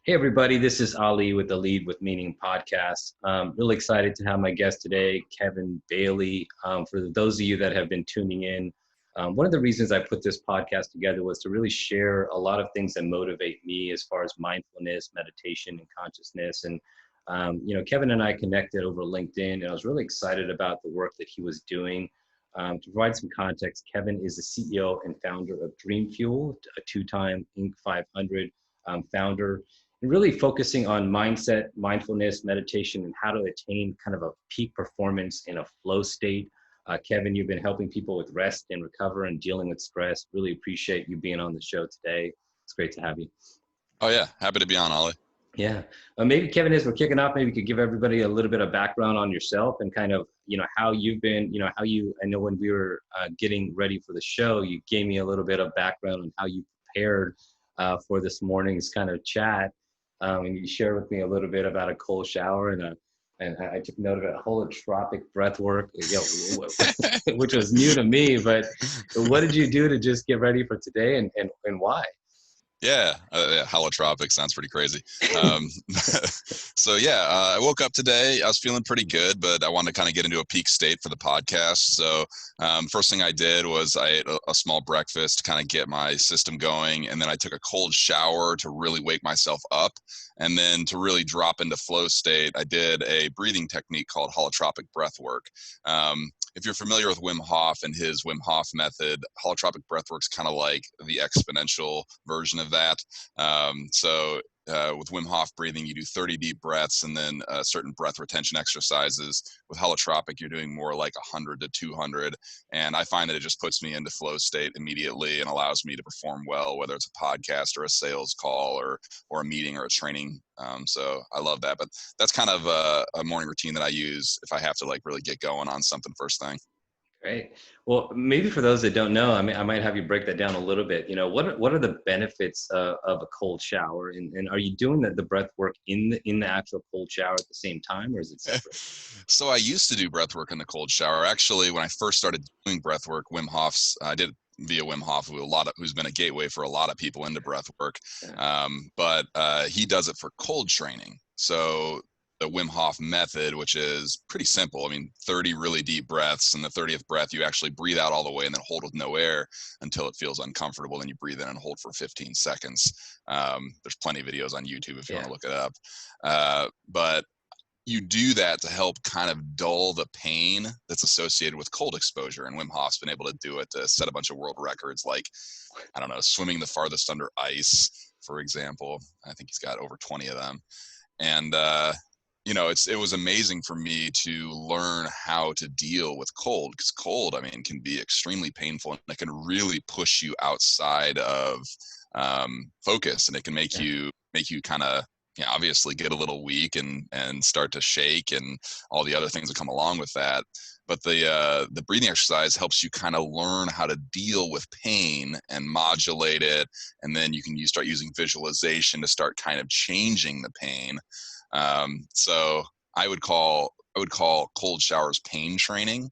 Hey, everybody, this is Ali with the Lead with Meaning podcast. Really excited to have my guest today, Kevin Bailey. For those of you that have been tuning in, one of the reasons I put this podcast together was to really share a lot of things that motivate me as far as mindfulness, meditation, and consciousness. And, Kevin and I connected over LinkedIn, and I was really excited about the work that he was doing. To provide some context, Kevin is the CEO and founder of Dreamfuel, a two-time Inc. 500 founder, and really focusing on mindset, mindfulness, meditation, and how to attain kind of a peak performance in a flow state. Kevin, you've been helping people with rest and recover and dealing with stress. Really appreciate you being on the show today. It's great to have you. Oh yeah, happy to be on, Ollie. Yeah. Maybe Kevin, as we're kicking off, maybe you could give everybody a little bit of background on yourself and kind of, how you've been, I know when we were getting ready for the show, you gave me a little bit of background on how you prepared for this morning's kind of chat. And you shared with me a little bit about a cold shower and I took note of it, holotropic breath work, which was new to me, but what did you do to just get ready for today and why? Yeah, holotropic sounds pretty crazy. So yeah, I woke up today. I was feeling pretty good, but I wanted to kind of get into a peak state for the podcast. So first thing I did was I ate a small breakfast to kind of get my system going, and then I took a cold shower to really wake myself up. And then to really drop into flow state, I did a breathing technique called holotropic breath work. If you're familiar with Wim Hof and his Wim Hof method, holotropic breathwork's kind of like the exponential version of that. With Wim Hof breathing, you do 30 deep breaths and then certain breath retention exercises. With holotropic, you're doing more like 100 to 200. And I find that it just puts me into flow state immediately and allows me to perform well, whether it's a podcast or a sales call or a meeting or a training. So I love that. But that's kind of a morning routine that I use if I have to like really get going on something first thing. Great. Well, maybe for those that don't know, I might have you break that down a little bit. What are the benefits of a cold shower, and are you doing the breath work in the actual cold shower at the same time, or is it separate? So I used to do breath work in the cold shower. Actually, when I first started doing breath work, I did via Wim Hof, who's been a gateway for a lot of people into breath work. Yeah. But he does it for cold training. So the Wim Hof method, which is pretty simple. I mean, 30 really deep breaths, and the 30th breath, you actually breathe out all the way and then hold with no air until it feels uncomfortable. Then you breathe in and hold for 15 seconds. There's plenty of videos on YouTube if you want to look it up. But you do that to help kind of dull the pain that's associated with cold exposure. And Wim Hof's been able to do it to set a bunch of world records, like, I don't know, swimming the farthest under ice, for example. I think he's got over 20 of them. And, it was amazing for me to learn how to deal with cold, because cold, I mean, can be extremely painful and it can really push you outside of focus, and it can make you kind of, obviously get a little weak and start to shake and all the other things that come along with that. But the breathing exercise helps you kind of learn how to deal with pain and modulate it, and then you start using visualization to start kind of changing the pain. So I would call cold showers pain training.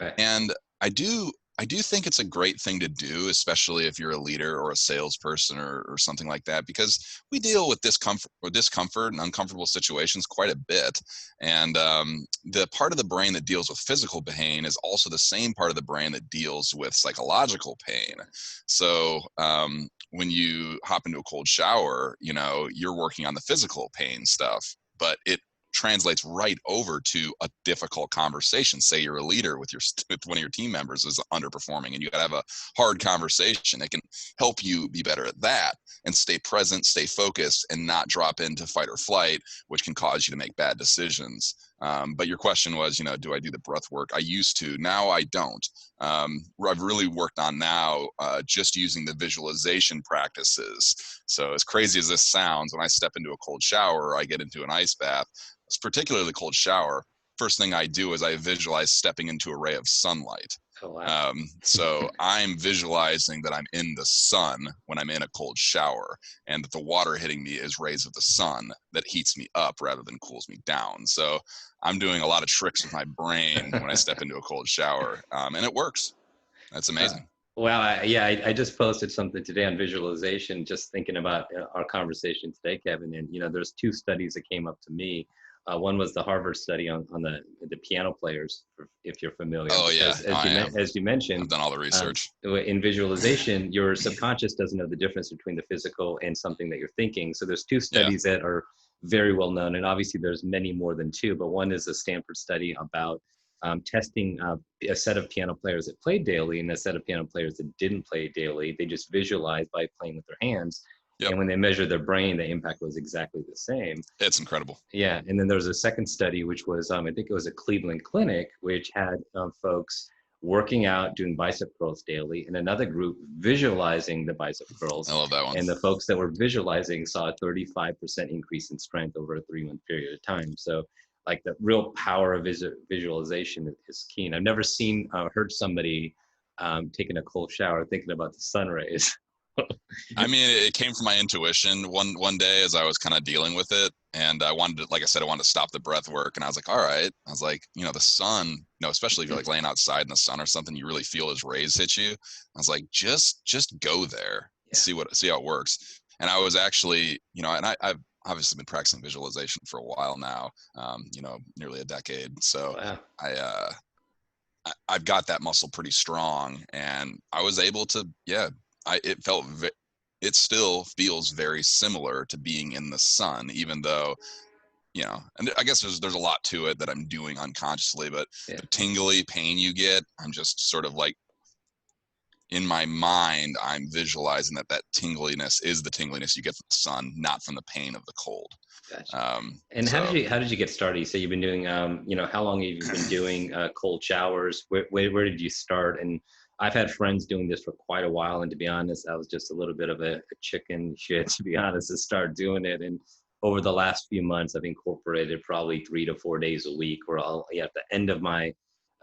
Okay. And I do think it's a great thing to do, especially if you're a leader or a salesperson or something like that, because we deal with discomfort and uncomfortable situations quite a bit. And the part of the brain that deals with physical pain is also the same part of the brain that deals with psychological pain. So when you hop into a cold shower, you're working on the physical pain stuff, but it translates right over to a difficult conversation. Say you're a leader with one of your team members is underperforming, and you got to have a hard conversation. It can help you be better at that and stay present, stay focused, and not drop into fight or flight, which can cause you to make bad decisions. But your question was, do I do the breath work? I used to. Now I don't. I've really worked on now just using the visualization practices. So as crazy as this sounds, when I step into a cold shower or I get into an ice bath, particularly the cold shower, first thing I do is I visualize stepping into a ray of sunlight. Oh, wow. So I'm visualizing that I'm in the sun when I'm in a cold shower, and that the water hitting me is rays of the sun that heats me up rather than cools me down. So I'm doing a lot of tricks with my brain when I step into a cold shower, and it works. That's amazing. Well, I just posted something today on visualization, just thinking about our conversation today, Kevin. And there's two studies that came up to me. One was the Harvard study on the piano players, if you're familiar, Oh yeah, because no, I am. as you I've mentioned, done all the research. in visualization, your subconscious doesn't know the difference between the physical and something that you're thinking. So there's two Yeah. studies that are very well known, and obviously there's many more than two. But one is a Stanford study about testing a set of piano players that played daily and a set of piano players that didn't play daily. They just visualized by playing with their hands. Yep. And when they measured their brain, the impact was exactly the same. It's incredible. Yeah. And then there was a second study, which was, I think it was a Cleveland clinic, which had folks working out, doing bicep curls daily, and another group visualizing the bicep curls. I love that one. And the folks that were visualizing saw a 35% increase in strength over a 3-month period of time. So like the real power of visualization is key. And I've never heard somebody taking a cold shower thinking about the sun rays. I mean, it came from my intuition one day as I was kind of dealing with it. And I wanted to, like I said, I wanted to stop the breath work. And I was like, all right. I was like, the sun, especially if you're like laying outside in the sun or something, you really feel his rays hit you. I was like, just go there, see how it works. And I was actually, and I've obviously been practicing visualization for a while now, nearly a decade. So Wow. I've got that muscle pretty strong, and I was able to, it still feels very similar to being in the sun, even though, and I guess there's a lot to it that I'm doing unconsciously, but the tingly pain you get, I'm just sort of like, in my mind, I'm visualizing that tingliness is the tingliness you get from the sun, not from the pain of the cold. Gotcha. And how did you get started? You say you've been doing, how long have you been doing cold showers? Where did you start? And I've had friends doing this for quite a while. And to be honest, I was just a little bit of a chicken shit, to be honest, to start doing it. And over the last few months, I've incorporated probably 3 to 4 days a week where at the end of my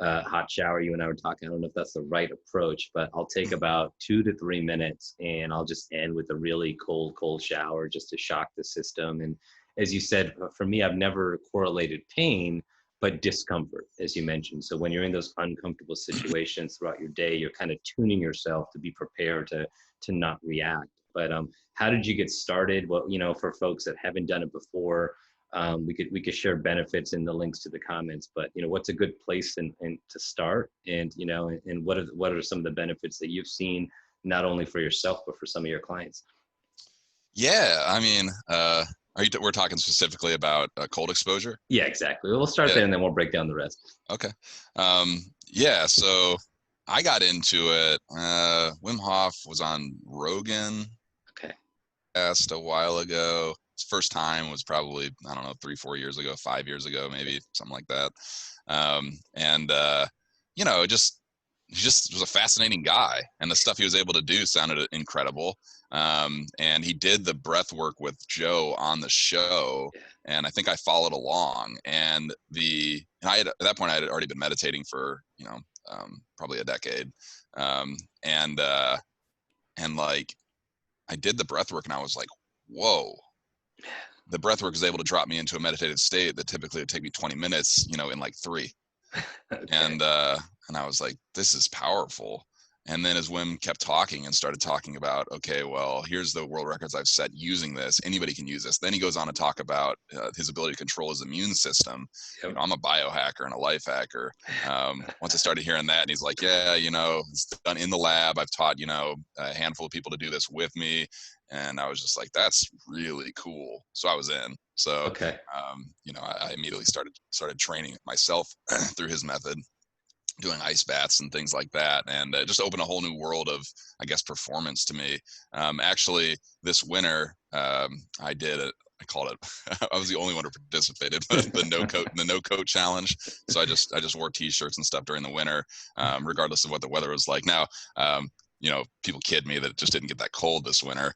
hot shower, you and I were talking, I don't know if that's the right approach, but I'll take about 2 to 3 minutes and I'll just end with a really cold shower just to shock the system. And as you said, for me, I've never correlated pain, but discomfort, as you mentioned. So when you're in those uncomfortable situations throughout your day, you're kind of tuning yourself to be prepared to not react. But how did you get started? Well, for folks that haven't done it before, we could share benefits in the links to the comments. But what's a good place and to start? And and what are some of the benefits that you've seen, not only for yourself but for some of your clients? Yeah, I mean, we're talking specifically about cold exposure? Yeah, exactly. We'll start there and then we'll break down the rest. Okay. So I got into it. Wim Hof was on Rogan. Okay. Asked a while ago. His first time was probably, I don't know, 3-4 years ago, 5 years ago, maybe something like that. He just was a fascinating guy, and the stuff he was able to do sounded incredible. And he did the breath work with Joe on the show, and I think I followed along. And at that point I had already been meditating for probably a decade, and like I did the breath work, and I was like, whoa. The breath work is able to drop me into a meditative state that typically would take me 20 minutes, in like 3. Okay. And I was like, this is powerful. And then as Wim kept talking and started talking about, okay, well, here's the world records I've set using this. Anybody can use this. Then he goes on to talk about his ability to control his immune system. Yep. I'm a biohacker and a life hacker. Once I started hearing that, and he's like, yeah, it's done in the lab. I've taught, a handful of people to do this with me. And I was just like, that's really cool. So I was in. So, okay. I immediately started training myself through his method, doing ice baths and things like that. And just opened a whole new world of, I guess, performance to me. Actually, this winter, I called it, I was the only one who participated, but the no coat challenge. So I just wore t-shirts and stuff during the winter, regardless of what the weather was like. Now, people kid me that it just didn't get that cold this winter.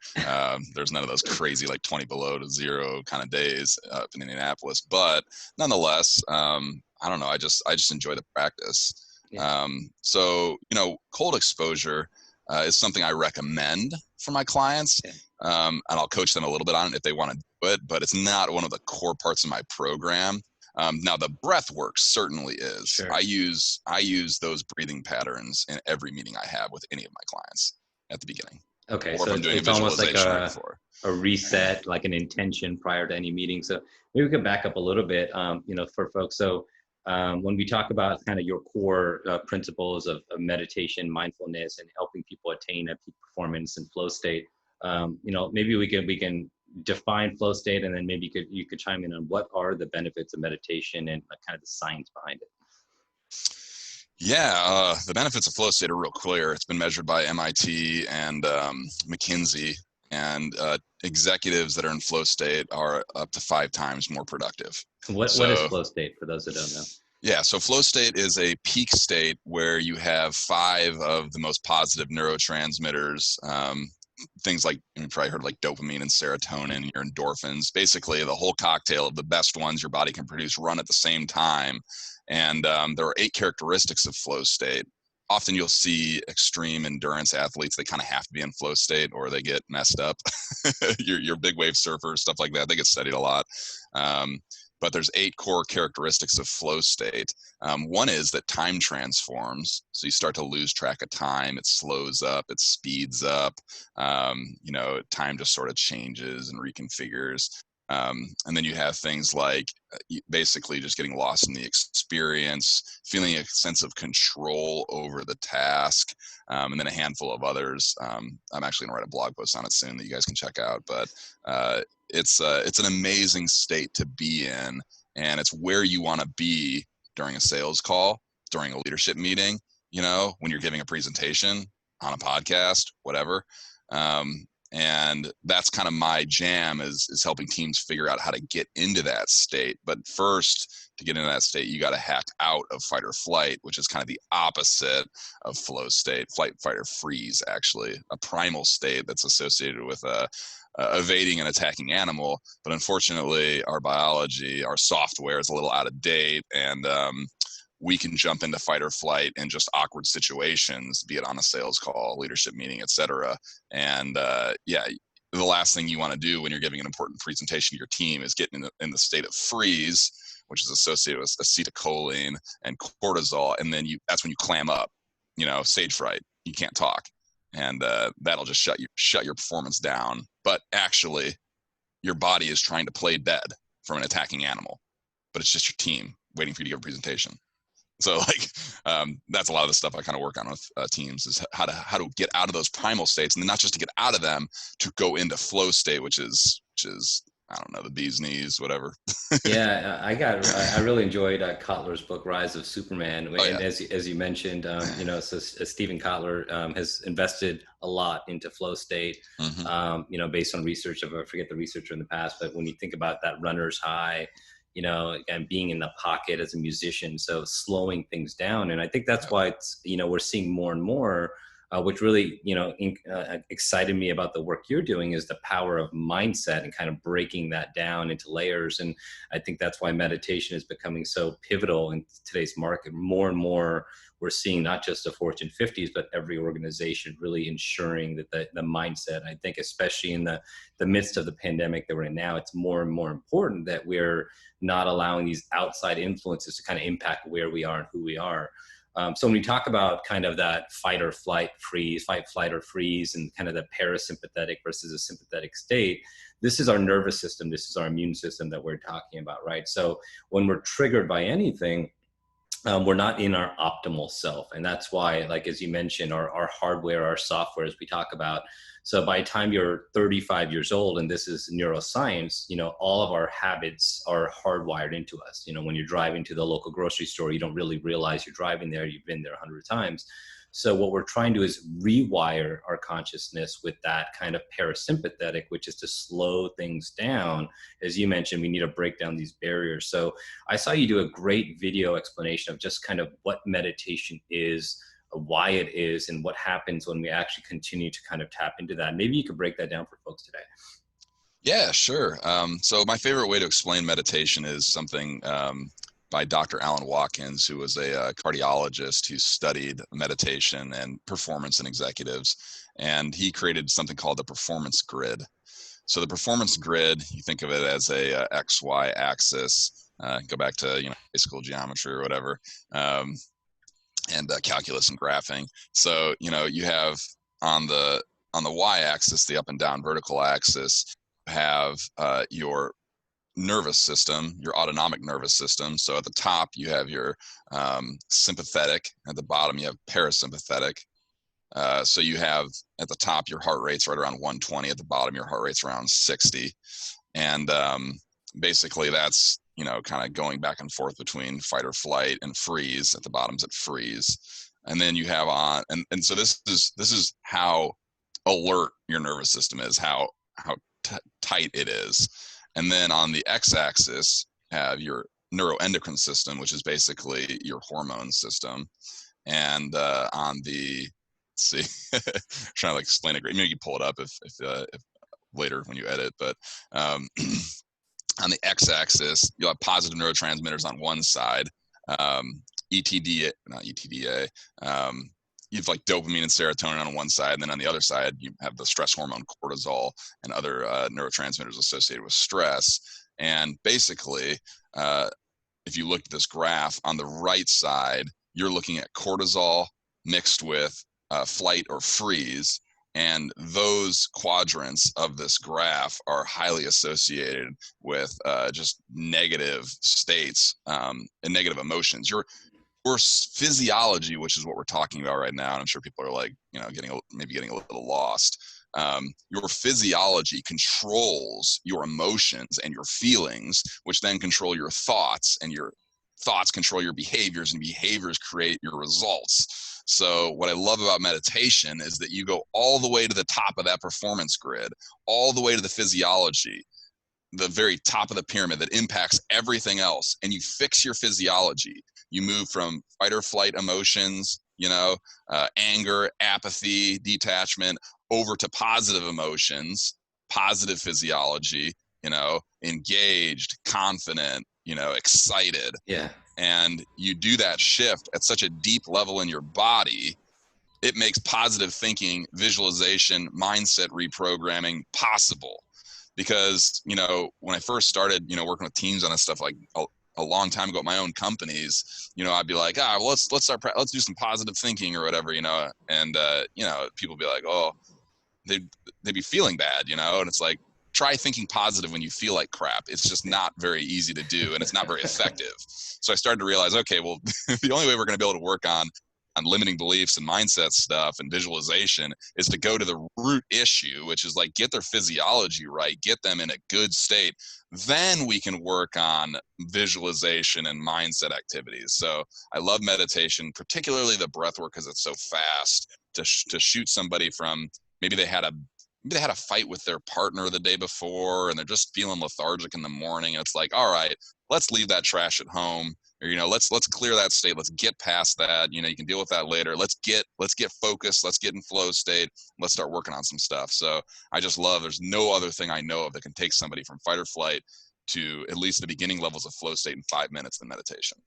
There's none of those crazy, like 20 below to 0 kind of days up in Indianapolis, but nonetheless, I don't know. I just enjoy the practice. Yeah. So, cold exposure is something I recommend for my clients. Yeah. And I'll coach them a little bit on it if they want to do it, but it's not one of the core parts of my program. Now the breath work certainly is. Sure. I use those breathing patterns in every meeting I have with any of my clients at the beginning, Okay, or if so I'm it's doing a it's almost like visualization right before. a reset, like an intention prior to any meeting. So maybe we could back up a little bit, for folks. So when we talk about kind of your core principles of meditation, mindfulness, and helping people attain a peak performance and flow state, maybe we can define flow state, and then maybe you could chime in on what are the benefits of meditation and kind of the science behind it. Yeah, the benefits of flow state are real clear. It's been measured by MIT and McKinsey, and executives that are in flow state are up to 5 times more productive. What is So flow state for those that don't know? yeah, so flow state is a peak state where you have 5 of the most positive neurotransmitters. Things like, you've probably heard, like dopamine and serotonin, your endorphins, basically the whole cocktail of the best ones your body can produce run at the same time. And there are 8 characteristics of flow state. Often you'll see extreme endurance athletes, they kind of have to be in flow state or they get messed up. your big wave surfers, stuff like that, they get studied a lot. But there's 8 core characteristics of flow state. One is that time transforms. So you start to lose track of time. It slows up, it speeds up. Time just sort of changes and reconfigures. And then you have things like basically just getting lost in the experience, feeling a sense of control over the task, and then a handful of others. I'm actually going to write a blog post on it soon that you guys can check out. But it's an amazing state to be in, and it's where you want to be during a sales call, during a leadership meeting, when you're giving a presentation, on a podcast, whatever. And that's kind of my jam is helping teams figure out how to get into that state. But first, to get into that state, you got to hack out of fight or flight, which is kind of the opposite of flow state. Flight, fight, or freeze, actually, a primal state that's associated with evading an attacking animal. But unfortunately, our biology, our software is a little out of date, and we can jump into fight or flight in just awkward situations, be it on a sales call, leadership meeting, etc. And the last thing you want to do when you're giving an important presentation to your team is get in the state of freeze, which is associated with acetylcholine and cortisol, and then that's when you clam up, stage fright. You can't talk, and that'll just shut your performance down. But actually, your body is trying to play dead from an attacking animal, but it's just your team waiting for you to give a presentation. So that's a lot of the stuff I kind of work on with teams, is how to get out of those primal states, and then not just to get out of them, to go into flow state, which is I don't know, the bee's knees, whatever. Yeah, I really enjoyed Kotler's book Rise of Superman, Oh, and yeah. as you mentioned, so Stephen Kotler has invested a lot into flow state, based on research I forget the researcher in the past, but when you think about that runner's high, and being in the pocket as a musician, so slowing things down, and I think that's why it's we're seeing more and more. Which really, excited me about the work you're doing is the power of mindset and kind of breaking that down into layers. And I think that's why meditation is becoming so pivotal in today's market. More and more, we're seeing not just the Fortune 50s, but every organization really ensuring that the mindset. I think especially in the midst of the pandemic that we're in now, it's more and more important that we're not allowing these outside influences to kind of impact where we are and who we are. So when we talk about kind of that fight, flight, or freeze, and kind of the parasympathetic versus a sympathetic state, this is our nervous system. This is our immune system that we're talking about, right? So when we're triggered by anything, we're not in our optimal self. And that's why, like, as you mentioned, our hardware, our software, as we talk about. So by the time you're 35 years old, and this is neuroscience, all of our habits are hardwired into us. When you're driving to the local grocery store, you don't really realize you're driving there. You've been there 100 times. So what we're trying to do is rewire our consciousness with that kind of parasympathetic, which is to slow things down. As you mentioned, we need to break down these barriers. So I saw you do a great video explanation of just kind of what meditation is, why it is, and what happens when we actually continue to kind of tap into that. Maybe you could break that down for folks today. Yeah, sure. So my favorite way to explain meditation is something by Dr. Alan Watkins, who was a cardiologist who studied meditation and performance in executives. And he created something called the performance grid. So the performance grid, you think of it as a XY axis. Go back to high school geometry or whatever, and calculus and graphing. So you have on the y-axis, the up and down vertical axis, have your nervous system, your autonomic nervous system. So at the top you have your sympathetic, at the bottom you have parasympathetic. So you have at the top your heart rate's right around 120, at the bottom your heart rate's around 60, and basically that's kind of going back and forth between fight or flight and freeze. At the bottom's at freeze, and then you have on and so this is how alert your nervous system is, how tight it is. And then on the x-axis have your neuroendocrine system, which is basically your hormone system. And on the, let's see, trying to explain it great. Maybe you can pull it up if later when you edit. But on the x-axis, you'll have positive neurotransmitters on one side, ETDA, not ETDA. You have like dopamine and serotonin on one side, and then on the other side, you have the stress hormone cortisol and other neurotransmitters associated with stress. And basically, if you look at this graph, on the right side, you're looking at cortisol mixed with flight or freeze. And those quadrants of this graph are highly associated with just negative states and negative emotions. Your physiology, which is what we're talking about right now, and I'm sure people are like, getting a little lost. Your physiology controls your emotions and your feelings, which then control your thoughts, and your thoughts control your behaviors, and behaviors create your results. So what I love about meditation is that you go all the way to the top of that performance grid, all the way to the physiology, the very top of the pyramid that impacts everything else, and you fix your physiology. You move from fight or flight emotions, anger, apathy, detachment, over to positive emotions, positive physiology, engaged, confident, excited. Yeah. And you do that shift at such a deep level in your body, it makes positive thinking, visualization, mindset reprogramming possible. Because, when I first started, working with teams on this stuff, like a long time ago at my own companies, I'd be like, let's do some positive thinking or whatever, and people be like, oh, they'd be feeling bad, and it's like, try thinking positive when you feel like crap. It's just not very easy to do, and it's not very effective. So I started to realize, okay, well, the only way we're going to be able to work on limiting beliefs and mindset stuff and visualization is to go to the root issue, which is like, get their physiology right, get them in a good state. Then we can work on visualization and mindset activities. So I love meditation, particularly the breath work, because it's so fast to shoot somebody from, maybe they had a fight with their partner the day before and they're just feeling lethargic in the morning. And it's like, all right, let's leave that trash at home. Or, let's clear that state. Let's get past that. You can deal with that later. Let's get focused. Let's get in flow state. Let's start working on some stuff. So I just love, there's no other thing I know of that can take somebody from fight or flight to at least the beginning levels of flow state in 5 minutes than meditation,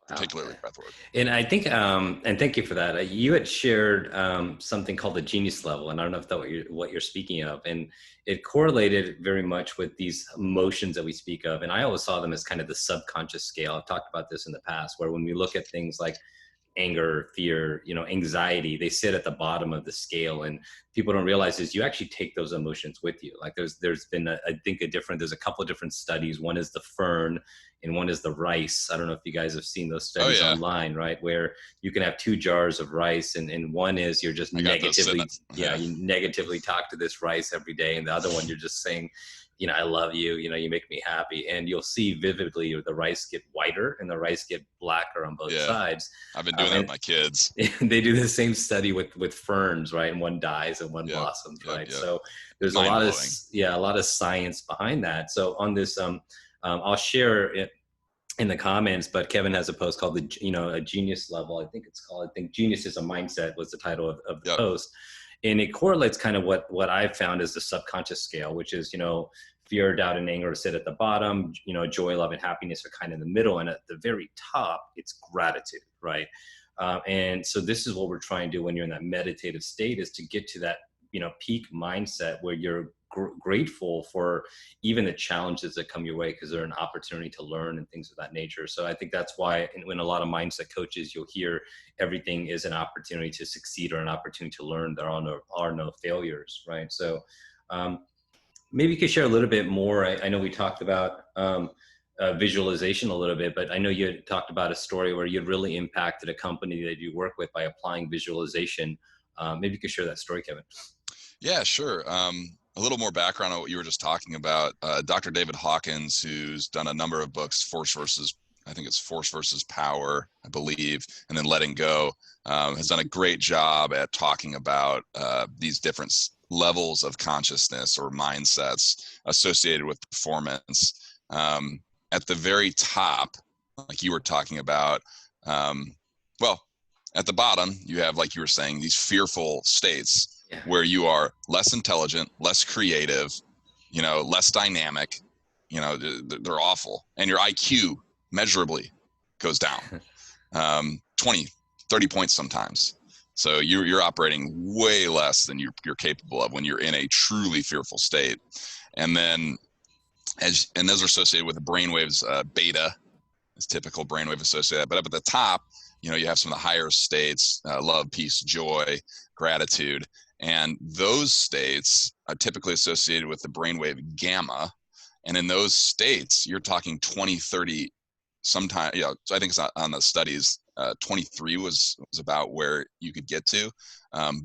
particularly breath work. And I think, and thank you for that. You had shared something called the genius level, and I don't know if that's what you're speaking of. And it correlated very much with these emotions that we speak of. And I always saw them as kind of the subconscious scale. I've talked about this in the past, where when we look at things like anger, fear, anxiety, they sit at the bottom of the scale, and people don't realize is you actually take those emotions with you. Like there's been there's a couple of different studies. One is the fern and one is the rice. I don't know if you guys have seen those studies online, right? Where you can have 2 jars of rice, and one is you're just negatively, you negatively talk to this rice every day. And the other one, you're just saying, I love you, you make me happy. And you'll see vividly the rice get whiter and the rice get blacker on both sides. I've been doing that with my kids. They do the same study with ferns, right? And one dies and one blossoms, right? So there's a lot of science behind that. So on this, I'll share it in the comments, but Kevin has a post called a genius level. I think Genius is a Mindset was the title of the post. And it correlates kind of what I've found is the subconscious scale, which is, fear, doubt, and anger sit at the bottom, joy, love, and happiness are kind of in the middle. And at the very top, it's gratitude, right? And so this is what we're trying to do when you're in that meditative state, is to get to that, peak mindset where you're grateful for even the challenges that come your way, because they're an opportunity to learn and things of that nature. So I think that's why when a lot of mindset coaches, you'll hear everything is an opportunity to succeed or an opportunity to learn. There are no failures, right? So maybe you could share a little bit more. I know we talked about visualization a little bit, but I know you had talked about a story where you'd really impacted a company that you work with by applying visualization. Maybe you could share that story, Kevin. Yeah, sure. A little more background on what you were just talking about. Dr. David Hawkins, who's done a number of books, I think it's Force versus Power, I believe, and then Letting Go, has done a great job at talking about these different levels of consciousness or mindsets associated with performance. At the very top, like you were talking about, well, at the bottom, you have, like you were saying, these fearful states where you are less intelligent, less creative, less dynamic. They're awful. And your IQ measurably goes down 20, 30 points sometimes. So you're operating way less than you're capable of when you're in a truly fearful state. And then and those are associated with the brainwaves, beta is typical brainwave associated. But up at the top, you have some of the higher states, love, peace, joy, gratitude. And those states are typically associated with the brainwave gamma. And in those states, you're talking 20, 30, sometimes, so I think it's on the studies, 23 was about where you could get to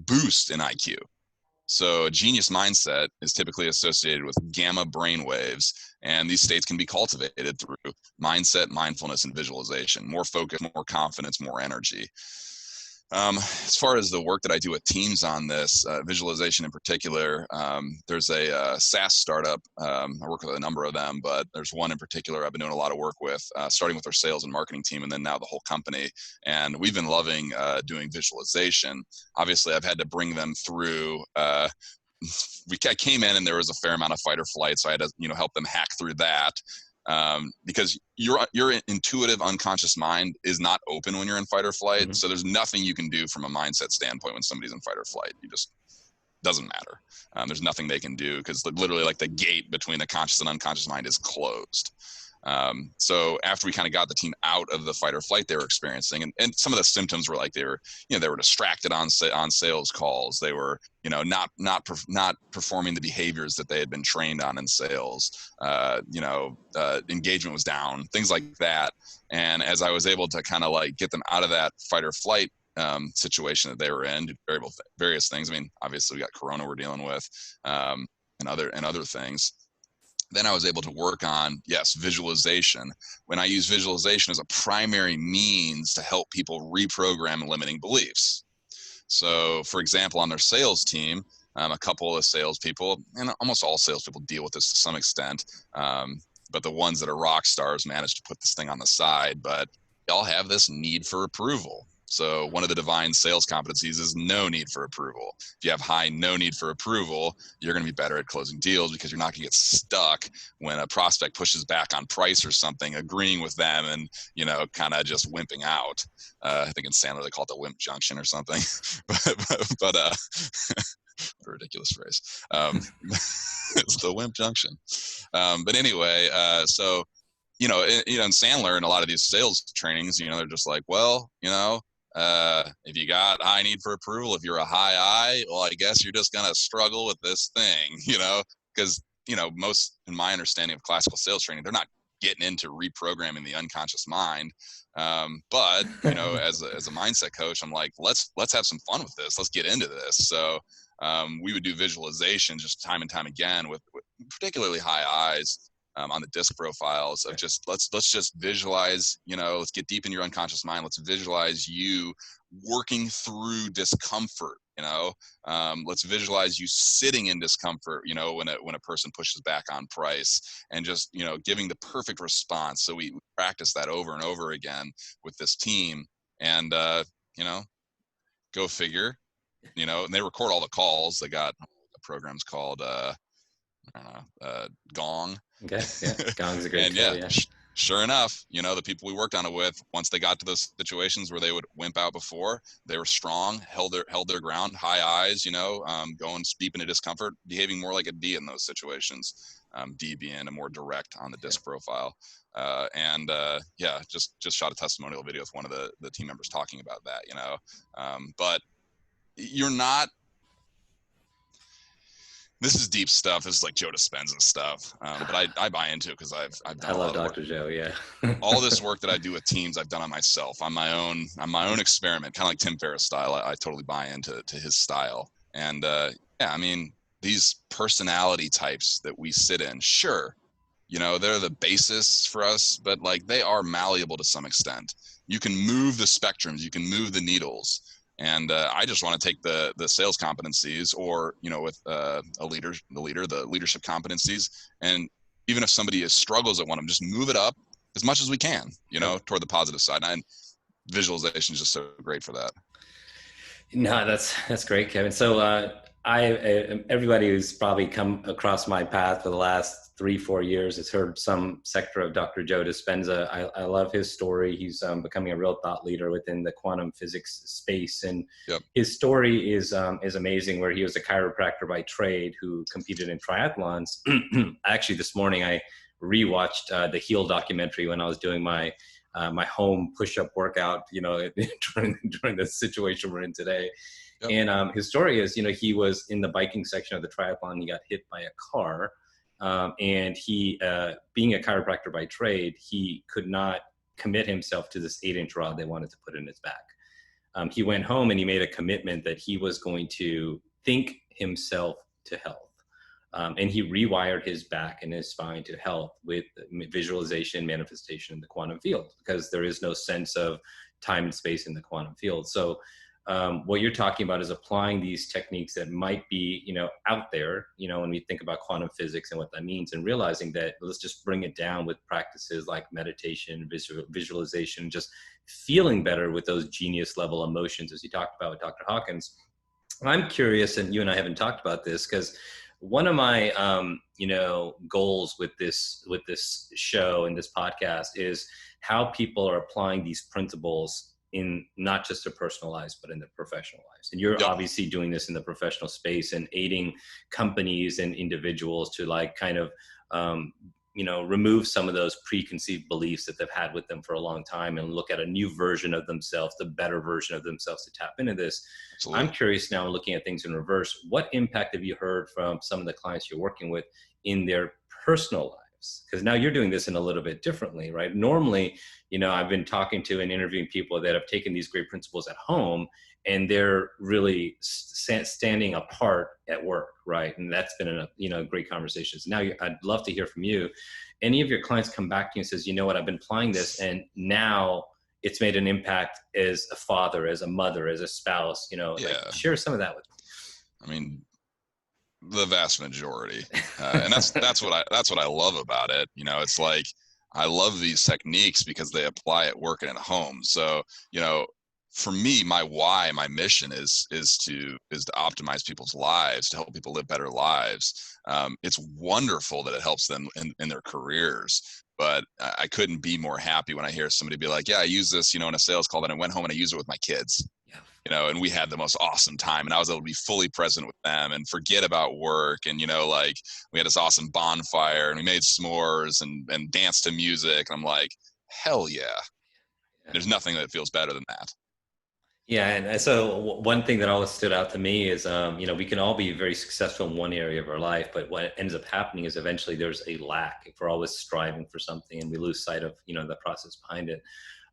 boost in IQ. So a genius mindset is typically associated with gamma brain waves, and these states can be cultivated through mindset, mindfulness, and visualization. More focus, more confidence, more energy. As far as the work that I do with teams on this, visualization in particular, there's a SaaS startup. I work with a number of them, but there's one in particular I've been doing a lot of work with, starting with our sales and marketing team, and then now the whole company. And we've been loving doing visualization. Obviously, I've had to bring them through. I came in and there was a fair amount of fight or flight, so I had to help them hack through that. Because your intuitive unconscious mind is not open when you're in fight or flight. Mm-hmm. So there's nothing you can do from a mindset standpoint when somebody's in fight or flight. You just doesn't matter. There's nothing they can do because literally like the gate between the conscious and unconscious mind is closed. So after we kind of got the team out of the fight or flight they were experiencing, and some of the symptoms were like they were distracted on sales calls. They were not performing the behaviors that they had been trained on in sales. Engagement was down, things like that. And as I was able to kind of like get them out of that fight or flight situation that they were in, various things. I mean, obviously we got Corona we're dealing with, and other things. Then I was able to work on, visualization. When I use visualization as a primary means to help people reprogram limiting beliefs. So, for example, on their sales team, a couple of salespeople, and almost all salespeople deal with this to some extent, but the ones that are rock stars manage to put this thing on the side, but they all have this need for approval. So one of the divine sales competencies is no need for approval. If you have high no need for approval, you're going to be better at closing deals because you're not going to get stuck when a prospect pushes back on price or something, agreeing with them and, kind of just wimping out. I think in Sandler they call it the wimp junction or something, but a ridiculous phrase. It's the wimp junction. But anyway, so, in Sandler and a lot of these sales trainings, they're just like, well, if you got high need for approval, if you're a high I, well, I guess you're just going to struggle with this thing, because, most, in my understanding of classical sales training, they're not getting into reprogramming the unconscious mind. But, as a mindset coach, I'm like, let's have some fun with this. Let's get into this. So we would do visualization just time and time again with particularly high I's. On the disc profiles of just let's just visualize, let's get deep in your unconscious mind. Let's visualize you working through discomfort. Let's visualize you sitting in discomfort. When a person pushes back on price, and just giving the perfect response. So we practice that over and over again with this team, and go figure. And they record all the calls. They got the program's called Gong. Okay, yeah, Gong's a great tool, yeah. sure enough, the people we worked on it with, once they got to those situations where they would wimp out before, they were strong, held their ground, high eyes, going steep into discomfort, behaving more like a D in those situations. D being a more direct on the disc profile. Just shot a testimonial video with one of the team members talking about that, but you're not, this is deep stuff. This is like Joe Dispenza stuff. But I buy into it because I've done I a love lot of work. Dr. Joe. Yeah. All this work that I do with teams, I've done on myself, on my own experiment, kind of like Tim Ferriss style. I totally buy into his style. And I mean, these personality types that we sit in, sure, they're the basis for us, but like they are malleable to some extent. You can move the spectrums, you can move the needles. And I just want to take the sales competencies, or with the leadership competencies, and even if somebody struggles at one of them, just move it up as much as we can, toward the positive side. And visualization is just so great for that. No, that's great, Kevin. So everybody who's probably come across my path for the last 3-4 years has heard some sector of Dr. Joe Dispenza. I love his story. He's becoming a real thought leader within the quantum physics space, and Yep. his story is amazing. Where he was a chiropractor by trade who competed in triathlons. Actually, this morning I rewatched the Heal documentary when I was doing my home push-up workout, during the situation we're in today. Yep. And his story is, he was in the biking section of the triathlon. He got hit by a car. And he, being a chiropractor by trade, he could not commit himself to this 8-inch rod they wanted to put in his back. He went home and he made a commitment that he was going to think himself to health. And he rewired his back and his spine to health with visualization, manifestation in the quantum field, because there is no sense of time and space in the quantum field. So what you're talking about is applying these techniques that might be, out there, when we think about quantum physics and what that means, and realizing that let's just bring it down with practices like meditation, visualization, just feeling better with those genius level emotions, as you talked about with Dr. Hawkins. I'm curious, and you and I haven't talked about this, because one of my goals with this show and this podcast is how people are applying these principles in not just their personal lives, but in their professional lives. And you're obviously doing this in the professional space and aiding companies and individuals to remove some of those preconceived beliefs that they've had with them for a long time and look at a new version of themselves, the better version of themselves to tap into this. Absolutely. I'm curious now, looking at things in reverse, what impact have you heard from some of the clients you're working with in their personal lives? Because now you're doing this in a little bit differently, right? Normally, I've been talking to and interviewing people that have taken these great principles at home and they're really standing apart at work, right? And that's been a great conversations. Now, I'd love to hear from you. Any of your clients come back to you and says, I've been applying this, and now it's made an impact as a father, as a mother, as a spouse. Share some of that with me. I mean, the vast majority, and that's what I love about it. It's like I love these techniques because they apply at work and at home. So for me, my why, my mission is to optimize people's lives, to help people live better lives. It's wonderful that it helps them in their careers, but I couldn't be more happy when I hear somebody be like, yeah, I use this, in a sales call, then I went home and I used it with my kids. And we had the most awesome time, and I was able to be fully present with them and forget about work. And, we had this awesome bonfire and we made s'mores and danced to music. And I'm like, hell yeah. There's nothing that feels better than that. Yeah. And so one thing that always stood out to me is, we can all be very successful in one area of our life, but what ends up happening is eventually there's a lack if we're always striving for something and we lose sight of, the process behind it.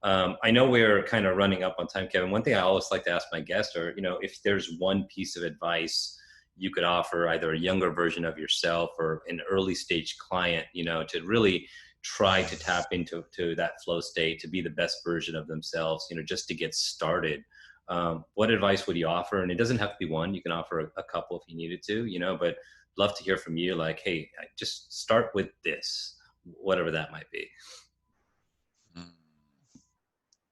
I know we're kind of running up on time, Kevin. One thing I always like to ask my guests are, if there's one piece of advice you could offer either a younger version of yourself or an early stage client, to really try to tap into that flow state, to be the best version of themselves, just to get started. What advice would you offer? And it doesn't have to be one. You can offer a couple if you needed to, but love to hear from you. Like, hey, just start with this, whatever that might be.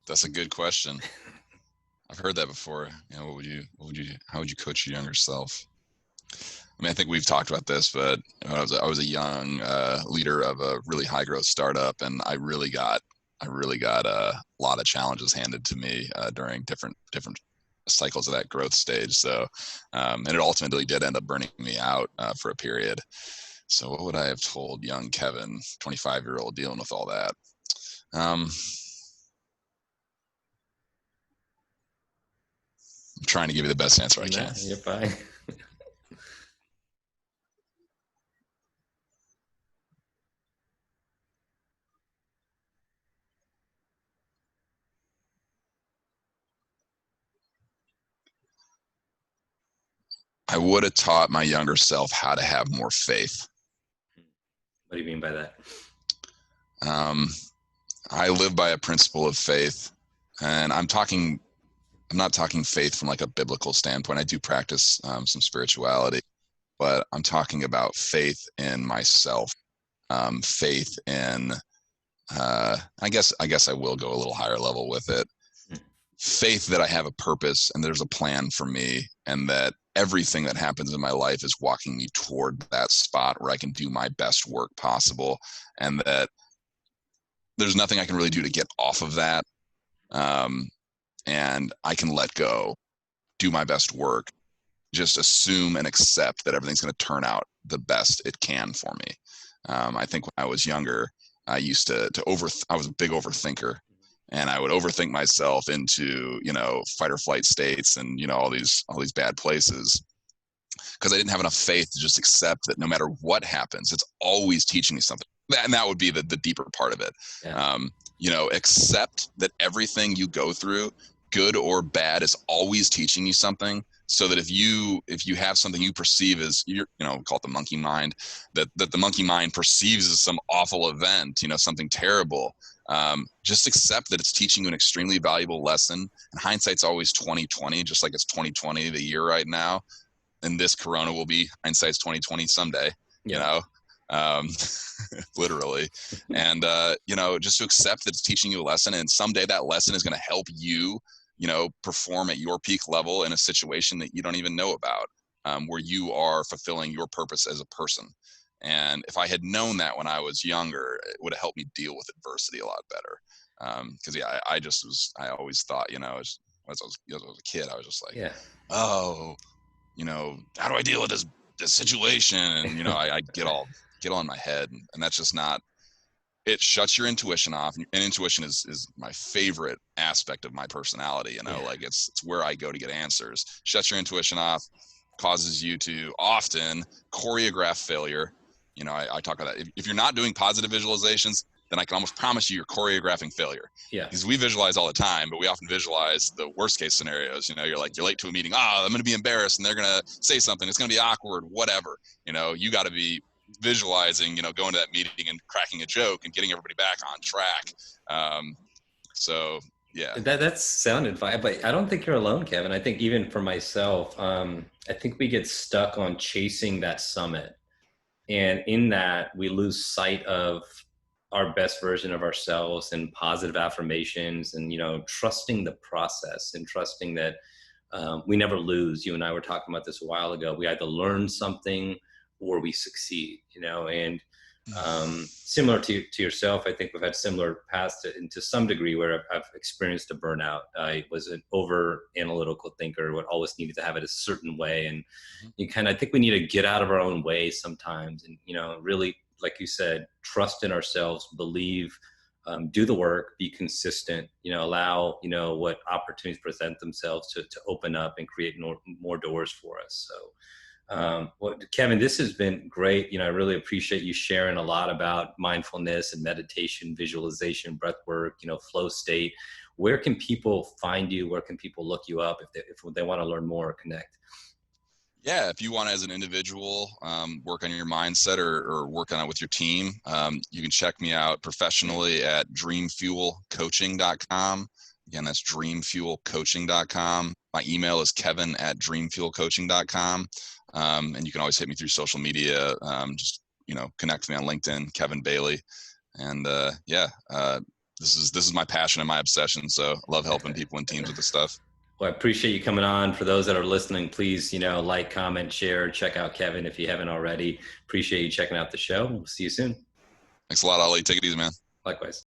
That's a good question. I've heard that before. How would you coach your younger self? I mean, I think we've talked about this, but I was a young leader of a really high growth startup, and I really got a lot of challenges handed to me during different cycles of that growth stage. So, and it ultimately did end up burning me out for a period. So, what would I have told young Kevin, 25-year-old, dealing with all that? I'm trying to give you the best answer I Nah, can. you're fine. I would have taught my younger self how to have more faith. What do you mean by that? Um, I live by a principle of faith, and I'm not talking faith from like a biblical standpoint. I do practice some spirituality, but I'm talking about faith in myself, faith in. I guess I will go a little higher level with it. Faith that I have a purpose and there's a plan for me, and that everything that happens in my life is walking me toward that spot where I can do my best work possible, and that there's nothing I can really do to get off of that. And I can let go, do my best work, just assume and accept that everything's going to turn out the best it can for me. I think when I was younger, I used to I was a big overthinker, and I would overthink myself into, fight or flight states and, all these bad places, because I didn't have enough faith to just accept that no matter what happens, it's always teaching me something. And that would be the deeper part of it. Yeah. Accept that everything you go through, good or bad, is always teaching you something. So that if you have something you perceive as, call it the monkey mind, that the monkey mind perceives as some awful event, something terrible, just accept that it's teaching you an extremely valuable lesson. And hindsight's always 2020, just like it's 2020 the year right now. And this corona will be hindsight's 2020 someday, Yeah. Literally. And, just to accept that it's teaching you a lesson, and someday that lesson is going to help you, perform at your peak level in a situation that you don't even know about, where you are fulfilling your purpose as a person. And if I had known that when I was younger, it would have helped me deal with adversity a lot better. Because I always thought, as I was a kid, I was just like, Yeah. oh, how do I deal with this situation? And, I get all in my head, and that's just not, it shuts your intuition off. And intuition is my favorite aspect of my personality. Like it's where I go to get answers. Shuts your intuition off, causes you to often choreograph failure. I talk about that. If you're not doing positive visualizations, then I can almost promise you you're choreographing failure. Yeah. Because we visualize all the time, but we often visualize the worst case scenarios. You're late to a meeting. I'm going to be embarrassed, and they're going to say something. It's going to be awkward, whatever. You got to be visualizing, going to that meeting and cracking a joke and getting everybody back on track. So yeah. That's sounded fine, but I don't think you're alone, Kevin. I think even for myself, I think we get stuck on chasing that summit. And in that, we lose sight of our best version of ourselves and positive affirmations and, trusting the process and trusting that we never lose. You and I were talking about this a while ago. We either learn something or we succeed, and similar to yourself, I think we've had similar paths to some degree where I've experienced a burnout. I was an over analytical thinker, what always needed to have it a certain way. And I think we need to get out of our own way sometimes and, really, like you said, trust in ourselves, believe, do the work, be consistent, allow, what opportunities present themselves to open up and create more doors for us. So, well, Kevin, this has been great. I really appreciate you sharing a lot about mindfulness and meditation, visualization, breath work, flow state. Where can people find you? Where can people look you up if they want to learn more or connect? Yeah, if you want to, as an individual, work on your mindset or work on it with your team, you can check me out professionally at dreamfuelcoaching.com. Again, that's dreamfuelcoaching.com. My email is kevin@dreamfuelcoaching.com. And you can always hit me through social media. Just, connect me on LinkedIn, Kevin Bailey. And this is my passion and my obsession. So I love helping people and teams with this stuff. Well, I appreciate you coming on. For those that are listening, please, like, comment, share, check out Kevin if you haven't already. Appreciate you checking out the show. We'll see you soon. Thanks a lot, Ali. Take it easy, man. Likewise.